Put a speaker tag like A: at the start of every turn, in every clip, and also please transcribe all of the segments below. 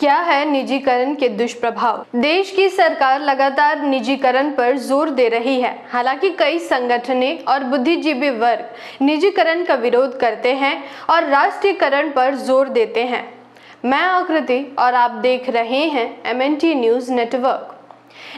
A: क्या है निजीकरण के दुष्प्रभाव? देश की सरकार लगातार निजीकरण पर जोर दे रही है। हालांकि कई संगठनें और बुद्धिजीवी वर्ग निजीकरण का विरोध करते हैं और राष्ट्रीयकरण पर जोर देते हैं। मैं आकृति और आप देख रहे हैं MNT न्यूज नेटवर्क।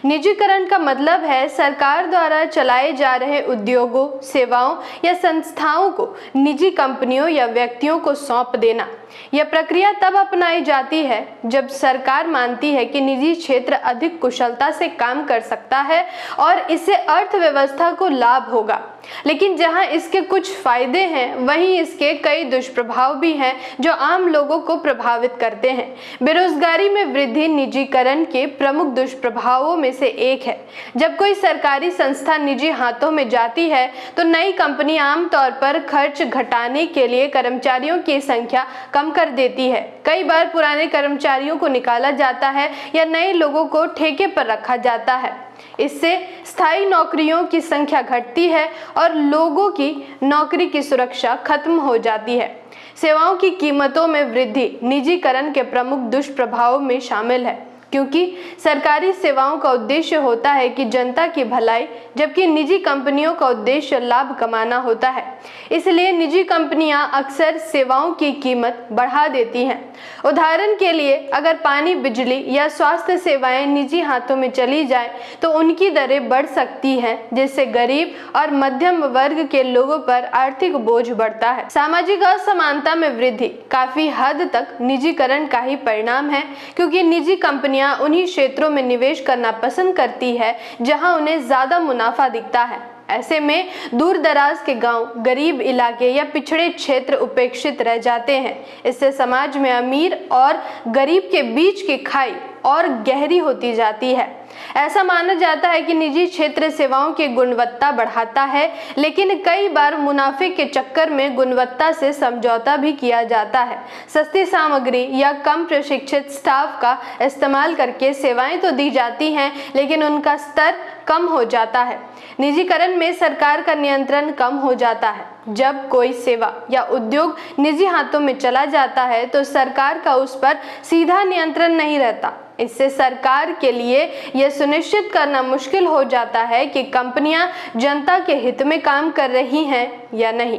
A: निजीकरण का मतलब है सरकार द्वारा चलाए जा रहे उद्योगों, सेवाओं या संस्थाओं को निजी कंपनियों या व्यक्तियों को सौंप देना। यह प्रक्रिया तब अपनाई जाती है जब सरकार मानती है कि निजी क्षेत्र अधिक कुशलता से काम कर सकता है और इससे अर्थव्यवस्था को लाभ होगा। लेकिन जहां इसके कुछ फायदे हैं, वहीं इसके कई दुष्प्रभाव भी हैं जो आम लोगों को प्रभावित करते हैं। बेरोजगारी में वृद्धि निजीकरण के प्रमुख दुष्प्रभावों में से एक है। जब कोई सरकारी संस्था निजी हाथों में जाती है तो नई कंपनी आमतौर पर खर्च घटाने के लिए कर्मचारियों की संख्या कम कर देती है। कई बार पुराने कर्मचारियों को निकाला जाता है या नए लोगों को ठेके पर रखा जाता है। इससे स्थायी नौकरियों की संख्या घटती है और लोगों की नौकरी की सुरक्षा खत्म हो जाती है। सेवाओं की कीमतों में वृद्धि निजीकरण के प्रमुख दुष्प्रभावों में शामिल है, क्योंकि सरकारी सेवाओं का उद्देश्य होता है कि जनता की भलाई, जबकि निजी कंपनियों का उद्देश्य लाभ कमाना होता है। इसलिए निजी कंपनियां अक्सर सेवाओं की कीमत बढ़ा देती हैं। उदाहरण के लिए, अगर पानी, बिजली या स्वास्थ्य सेवाएं निजी हाथों में चली जाएं, तो उनकी दरें बढ़ सकती हैं, जिससे गरीब और मध्यम वर्ग के लोगों पर आर्थिक बोझ बढ़ता है। सामाजिक असमानता में वृद्धि काफी हद तक निजीकरण का ही परिणाम है, क्योंकि निजी कंपनियां उन्हीं क्षेत्रों में निवेश करना पसंद करती है जहां उन्हें ज्यादा मुनाफा दिखता है। ऐसे में दूर दराज के गांव, गरीब इलाके या पिछड़े क्षेत्र उपेक्षित रह जाते हैं। इससे समाज में अमीर और गरीब के बीच की खाई और गहरी होती जाती है। ऐसा माना जाता है कि निजी क्षेत्र सेवाओं की गुणवत्ता बढ़ाता है, लेकिन कई बार मुनाफे के चक्कर में गुणवत्ता से समझौता भी किया जाता है। सस्ती सामग्री या कम प्रशिक्षित स्टाफ का इस्तेमाल करके सेवाएं तो दी जाती हैं, लेकिन उनका स्तर कम हो जाता है। निजीकरण में सरकार का नियंत्रण कम हो जाता है। जब कोई सेवा या उद्योग निजी हाथों में चला जाता है तो सरकार का उस पर सीधा नियंत्रण नहीं रहता। इससे सरकार के लिए यह सुनिश्चित करना मुश्किल हो जाता है कि कंपनियां जनता के हित में काम कर रही हैं या नहीं।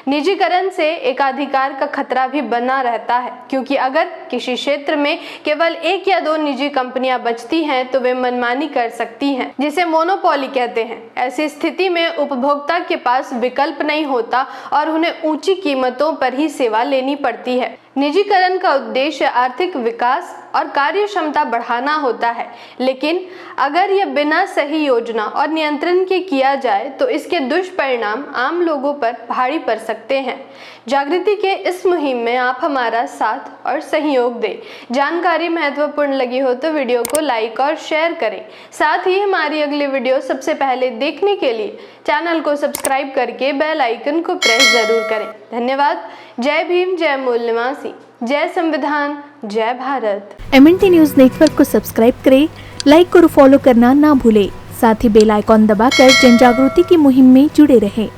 A: निजीकरण से एकाधिकार का खतरा भी बना रहता है, क्योंकि अगर किसी क्षेत्र में केवल एक या दो निजी कंपनियां बचती हैं तो वे मनमानी कर सकती हैं, जिसे मोनोपोली कहते हैं। ऐसी स्थिति में उपभोक्ता के पास विकल्प नहीं होता और उन्हें ऊंची कीमतों पर ही सेवा लेनी पड़ती है। निजीकरण का उद्देश्य आर्थिक विकास और कार्य क्षमता बढ़ाना होता है, लेकिन अगर यह बिना सही योजना और नियंत्रण के किया जाए तो इसके दुष्परिणाम आम लोगों पर भारी पड़ सकते हैं। जागृति के इस मुहिम में आप हमारा साथ और सहयोग दें। जानकारी महत्वपूर्ण लगी हो तो वीडियो को लाइक और शेयर करें। साथ ही हमारी अगली वीडियो सबसे पहले देखने के लिए चैनल को सब्सक्राइब करके बेल आइकन को प्रेस जरूर करें। धन्यवाद। जय भीम, जय मूल निवासी, जय संविधान, जय भारत।
B: MNT न्यूज नेटवर्क को सब्सक्राइब करें, लाइक और फॉलो करना ना भूलें। साथ ही बेल आइकॉन दबाकर जन जागृति की मुहिम में जुड़े रहें।